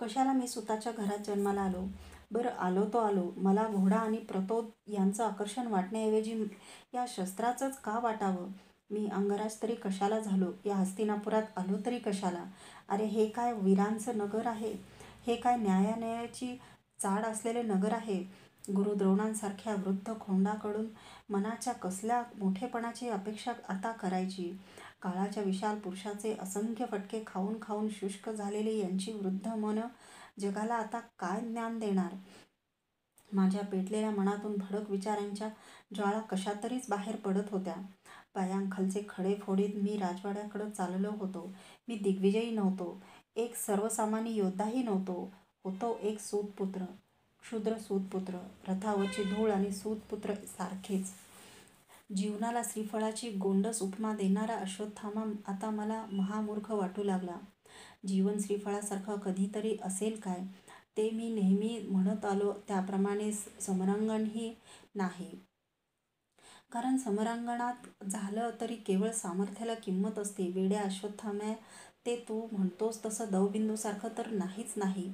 कशाला मी स्वतःच्या घरात जन्माला आलो? बरं, आलो तो आलो. मला घोडा आणि प्रतोद यांचं आकर्षण वाटण्याऐवजी या शस्त्राचंच का वाटावं? मी अंगराज तरी कशाला झालो? या हस्तिनापुरात आलो तरी कशाला? अरे, हे काय वीरांचं नगर आहे? हे काय न्यायाची चाड असलेले नगर आहे? गुरु द्रोणांसारख्या वृद्ध खोंडाकडून मनाच्या कसल्या मोठेपणाची अपेक्षा आता करायची? काळाच्या विशाल पुरुषाचे असंख्य फटके खाऊन खाऊन शुष्क झालेली यांची वृद्ध मन जगाला आता काय ज्ञान देणार? माझ्या पेटलेल्या मनातून भडक विचारांच्या ज्वाळा कशातरीच बाहेर पडत होत्या. पायांखालचे खडे फोडीत मी राजवाड्याकडे चाललो होतो. मी दिग्विजयी नव्हतो, एक सर्वसामान्य योद्धाही नव्हतो. होतो एक सूतपुत्र, क्षुद्र सूतपुत्र. रथावरची धूळ आणि सूतपुत्र सारखेच. जीवनाला श्रीफळाची गोंडस उपमा देणारा अश्वत्थामा आता मला महामूर्ख वाटू लागला. जीवन श्रीफळासारखं कधीतरी असेल काय? ते मी नेहमी म्हणत आलो त्याप्रमाणे समरांगणही नाही. कारण समरांगणात झालं तरी केवळ सामर्थ्याला किंमत असते. वेड्या अश्वत्थाम्या, ते तू म्हणतोस तसं दवबिंदूसारखं तर नाहीच नाही.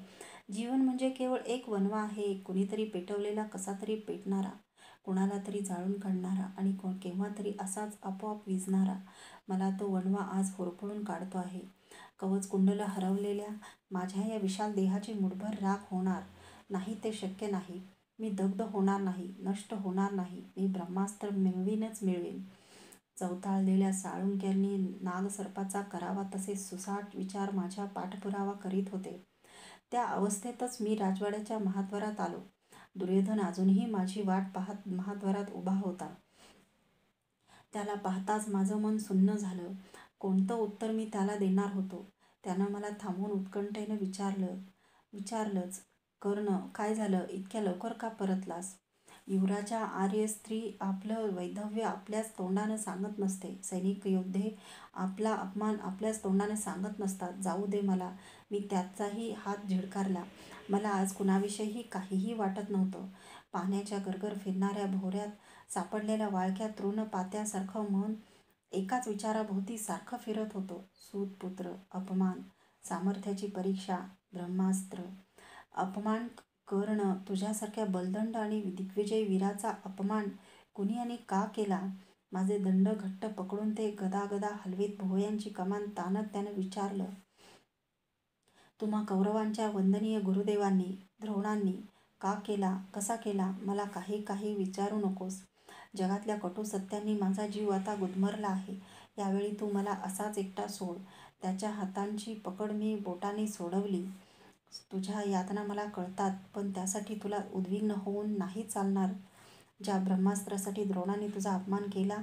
जीवन म्हणजे केवळ एक वणवा आहे, कुणीतरी पेटवलेला कसा तरी पेटणारा, कोणाला तरी जाळून काढणारा आणि केव्हा तरी असाच आपोआप विझणारा. मला तो वणवा आज होरपळून काढतो आहे. कवचकुंडलं हरवलेल्या माझ्या या विशाल देहाची मुठभर राख होणार नाही, ते शक्य नाही. मी दग्ध होणार नाही, नष्ट होणार नाही. मी ब्रह्मास्त्र मिळवीनच मिळवीन. चवताळलेल्या साळुंक्यांनी नागसर्पाचा करावा तसे सुसाट विचार माझ्या पाठपुरावा करीत होते. त्या अवस्थेतच मी राजवाड्याच्या महाद्वारात आलो. दुर्योधन अजूनही माझी वाट पाहत महाद्वारात उभा होता. त्याला पाहताच माझं मन सुन्न झालं. कोणतं उत्तर मी त्याला देणार होतो? त्यानं मला थांबवून उत्कंठेनं विचारलंच, कर्ण, काय झालं? इतक्या लवकर का परतलास? युवराजा, आर्य स्त्री आपलं वैधव्य आपल्याच तोंडानं सांगत नसते. सैनिक योद्धे आपला अपमान आपल्याच तोंडाने सांगत नसतात. जाऊ दे मला. मी त्याचाही हात झिडकारला. मला आज कुणाविषयीही काहीही वाटत नव्हतं. पाण्याच्या गरगर फिरणाऱ्या भोवऱ्यात सापडलेल्या वाळक्या तृणपात्यासारखं मन एकाच विचाराभोवती सारखं फिरत होतं. सूतपुत्र, अपमान, सामर्थ्याची परीक्षा, ब्रह्मास्त्र. अपमान कर्ण, तुझ्यासारख्या बलदंड आणि दिग्विजयी वीराचा अपमान कुणी आणि का केला? माझे दंड घट्ट पकडून ते गदागदा हलवीत भोवयांची कमान ताणत त्यानं विचारलं, तुम्हा कौरवांच्या वंदनीय गुरुदेवांनी, द्रोणांनी का केला? कसा केला? मला काही विचारू नकोस. जगातल्या कटू सत्यांनी माझा जीव आता गुदमरला आहे. यावेळी तू मला असाच एकटा सोड. त्याच्या हातांची पकड मी बोटांनी सोडवली. तुझ्या यातना मला कळतात, पण त्यासाठी तुला उद्विग्न होऊन नाही चालणार. ज्या ब्रह्मास्त्रासाठी द्रोणांनी तुझा अपमान केला,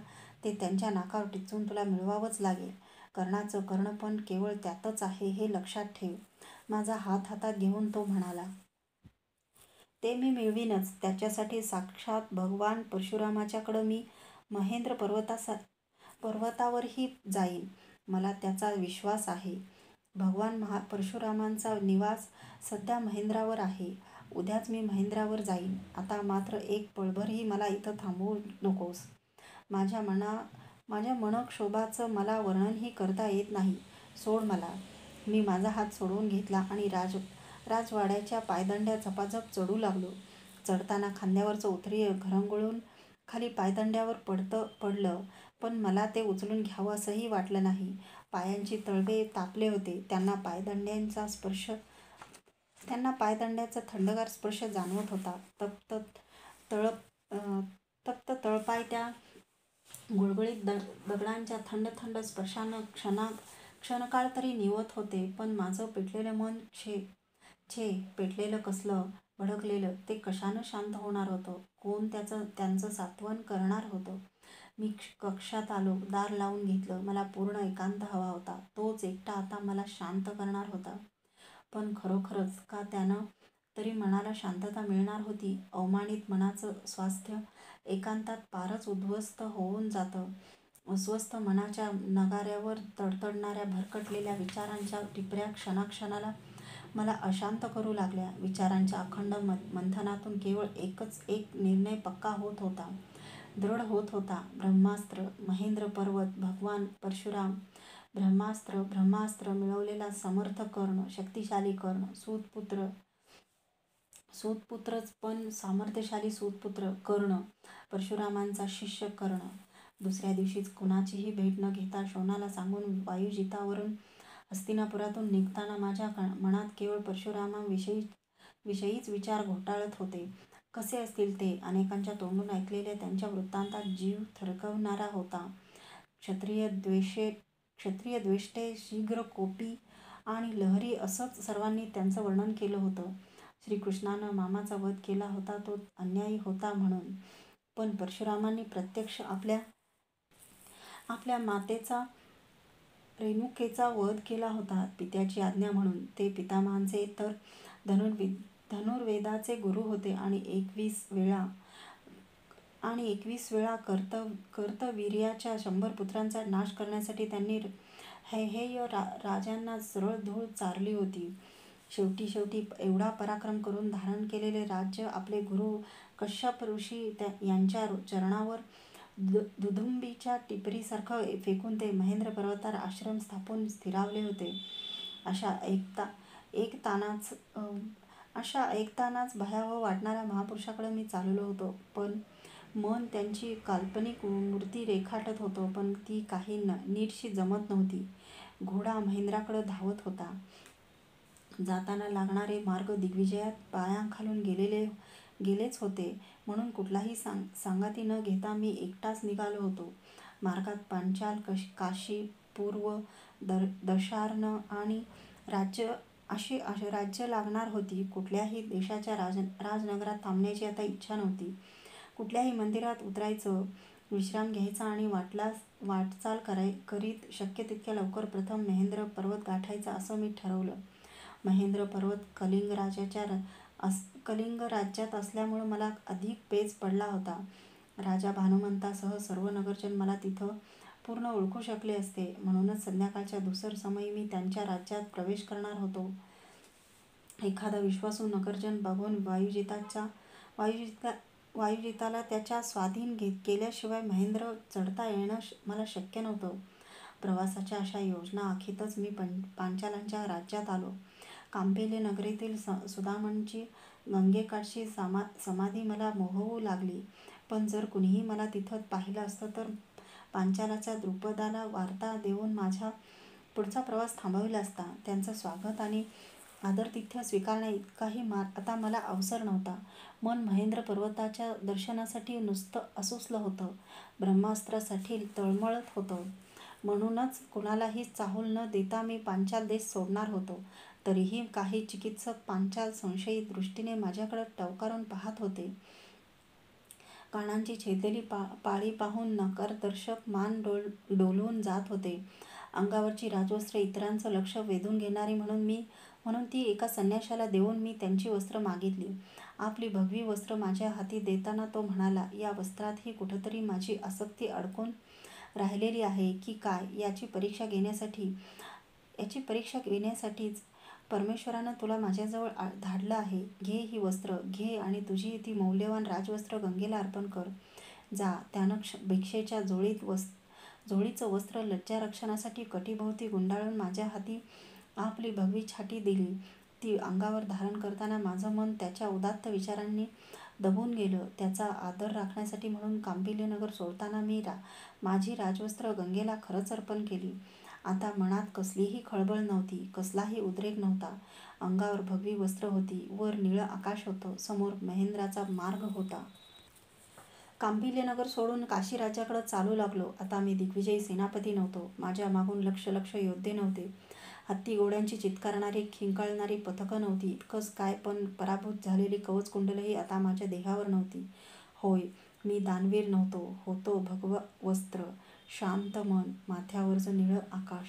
ते त्यांच्या नाकावर टिचून तुला मिळवावंच लागेल. कर्णाचं कर्णपण केवळ त्यातच आहे, हे लक्षात ठेव. माझा हात हातात घेऊन तो म्हणाला. ते मी मिळवीनच. त्याच्यासाठी साक्षात भगवान परशुरामाच्याकडं मी महेंद्र पर्वतावरही जाईन. मला त्याचा विश्वास आहे. भगवान परशुरामांचा निवास सध्या महेंद्रावर आहे. उद्याच मी महेंद्रावर जाईन. आता मात्र एक पळभरही मला इथं थांबवू नकोस. माझ्या मनक्षोभाचं मला वर्णनही करता येत नाही. सोड मला. मी माझा हात सोडवून घेतला आणि राजवाड्याच्या पायदंड्या झपाझप चढू लागलो. चढताना खांद्यावरचं उतरी घरंगुळून खाली पायदंड्यावर पडलं, पण मला ते उचलून घ्यावंसंही वाटलं नाही. पायांची तळवे तापले होते. त्यांना पायदंड्याचा थंडगार स्पर्श जाणवत होता. तप्त तळपाय त्या गुळगुळीत दगडांच्या थंड थंड स्पर्शानं क्षणकाळ तरी निवत होते. पण माझं पेटलेलं मन पेटलेलं कसलं, भडकलेलं, ते कशानं शांत होणार होतं? कोण त्यांचं सांत्वन करणार होतं? मी कक्षात आलो. दार लावून घेतलं. मला पूर्ण एकांत हवा होता. तोच एकटा आता मला शांत करणार होता. पण खरोखरच का? त्यानं तरी मनाला शांतता मिळणार होती. अवमानित मनाचं स्वास्थ्य एकांतात फारच उद्ध्वस्त होऊन जातं. अस्वस्थ मनाच्या नगाऱ्यावर तडतडणाऱ्या भरकटलेल्या विचारांच्या टिपऱ्या क्षणाक्षणाला मला अशांत करू लागल्या. विचारांच्या अखंड मंथनातून केवळ एकच एक निर्णय पक्का होत होता, दृढ होत होता. ब्रह्मास्त्र, महेंद्र पर्वत, भगवान परशुराम. ब्रह्मास्त्र मिळवलेला समर्थ कर्ण, शक्तिशाली कर्ण, सूतपुत्रच पण सामर्थ्यशाली सूतपुत्र कर्ण, परशुरामांचा शिष्य कर्ण. दुसऱ्या दिवशीच कुणाचीही भेट न घेता शोणाला सांगून वायुजितावरून हस्तिनापुरातून निघताना माझ्या मनात केवळ परशुरामांविषयीच विचार घोटाळत होते. कसे असतील ते? अनेकांच्या तोंडून ऐकलेल्या त्यांच्या वृत्तांतात जीव थरकवणारा होता. क्षत्रिय द्वेष्टे, शीघ्र कोपी आणि लहरी असंच सर्वांनी त्यांचं वर्णन केलं होतं. श्रीकृष्णानं मामाचा वध केला होता तो अन्यायी होता म्हणून, पण परशुरामांनी प्रत्यक्ष आपल्या मातेचा रेणुकेचा वध केला होता पित्याची आज्ञा म्हणून. ते पितामहांचे तर धनुर्वेदाचे गुरु होते आणि 21 वेळा कर्तवीर्याच्या 100 पुत्रांचा नाश करण्यासाठी त्यांनी हैहय राजांना सरळ धूळ चारली होती. शेवटी एवढा पराक्रम करून धारण केलेले राज्य आपले गुरु कश्यप ऋषी यांच्या चरणावर दुदुंबीच्या टिपरीसारखं फेकून ते महेंद्र पर्वतावर आश्रम स्थापून स्थिरावले होते. अशा ऐकतानाच भयावह वाटणाऱ्या महापुरुषाकडे मी चाललो होतो. पण मन त्यांची काल्पनिक मूर्ती रेखाटत होतं, पण ती काही नीटशी जमत नव्हती. घोडा महेंद्राकडे धावत होता. जाताना लागणारे मार्ग दिग्विजयात पायांखालून गेलेच होते म्हणून कुठलाही सांगाती न घेता मी एकटाच निघालो होतो. मार्गात पांचाल, काशी, पूर्व, दशार्ण आणि अशी राज्य लागणार होती. कुठल्याही देशाच्या राजनगरात थांबण्याची आता इच्छा नव्हती. कुठल्याही मंदिरात उतरायचं, विश्राम घ्यायचा आणि वाटचाल करीत शक्य तितक्या लवकर प्रथम महेंद्र पर्वत गाठायचा असं मी ठरवलं. महेंद्र पर्वत कलिंग राज्यात असल्यामुळं मला अधिक पेच पडला होता. राजा भानुमंतासह सर्व नगरजन मला तिथं पूर्ण ओळखू शकले असते. म्हणूनच संध्याकाळच्या धुसर समयी मी त्यांच्या राज्यात प्रवेश करणार होतो. एखादा विश्वासू नगरजन बघून वायुजिताला त्याच्या स्वाधीन केल्याशिवाय महेंद्र चढता येणं मला शक्य नव्हतं. प्रवासाच्या अशा योजना आखीतच मी पांचालांच्या राज्यात आलो. कांपिल्य नगरीतील सुदामांची गंगेकाठची समाधी मला मोहवू लागली. पण जर कुणीही मला तिथं पाहिलं असतं तर पांचालाच्या द्रुपदाला वार्ता देऊन माझा पुढचा प्रवास थांबविला असता. त्यांचं स्वागत आणि आदरातिथ्य स्वीकारण्या इतकाही आता मला अवसर नव्हता. मन महेंद्र पर्वताच्या दर्शनासाठी नुसतं असुसलं होतं. ब्रह्मास्त्रासाठी तळमळत होतं. म्हणूनच कुणालाही चाहूल न देता मी पांचाल देश सोडणार होतो. तरीही काही चिकित्सक पांचाल संशयित दृष्टीने माझ्याकडे टवकारून पाहत होते. कानांची छेदलेली पाळी पाहून नकारदर्शक मान डोलवून जात होते. अंगावरची राजवस्त्रे इतरांचं लक्ष वेधून घेणारी म्हणून ती एका संन्याशाला देऊन मी त्यांची वस्त्र मागितली. आपली भगवी वस्त्र माझ्या हाती देताना तो म्हणाला, या वस्त्रातही कुठंतरी माझी आसक्ती अडकून राहिलेली आहे की काय याची परीक्षा घेण्यासाठीच परमेश्वरानं तुला माझ्याजवळ धाडलं आहे. घे ही वस्त्र, घे आणि तुझी ती मौल्यवान राजवस्त्र गंगेला अर्पण कर. जा. त्यानं भिक्षेच्या झोळीचं वस्त्र लज्जारक्षणासाठी कटीभोवती गुंडाळून माझ्या हाती आपली भगवी छाटी दिली. ती अंगावर धारण करताना माझं मन त्याच्या उदात्त विचारांनी दबून गेलं. त्याचा आदर राखण्यासाठी म्हणून कांपिल्यनगर सोडताना मी माझी राजवस्त्र गंगेला खरंच अर्पण केली. आता मनात कसलीही खळबळ नव्हती, कसलाही उद्रेक नव्हता. अंगावर भगवी वस्त्र होती, वर निळं आकाश होतं, समोर महेंद्राचा मार्ग होता. कांपिल्यनगर सोडून काशी राज्याकडे चालू लागलो. आता मी दिग्विजयी सेनापती नव्हतो. माझ्या मागून लक्ष योद्धे नव्हते. हत्ती घोड्यांची चित्कारणारी खिंकाळणारी पथकं नव्हती. इतकंच काय, पण पराभूत झालेली कवचकुंडलंही आता माझ्या देहावर नव्हती. होय, मी दानवीर नव्हतो. होतो भगवं वस्त्र, शांत मन, माथ्यावरचं निळं आकाश.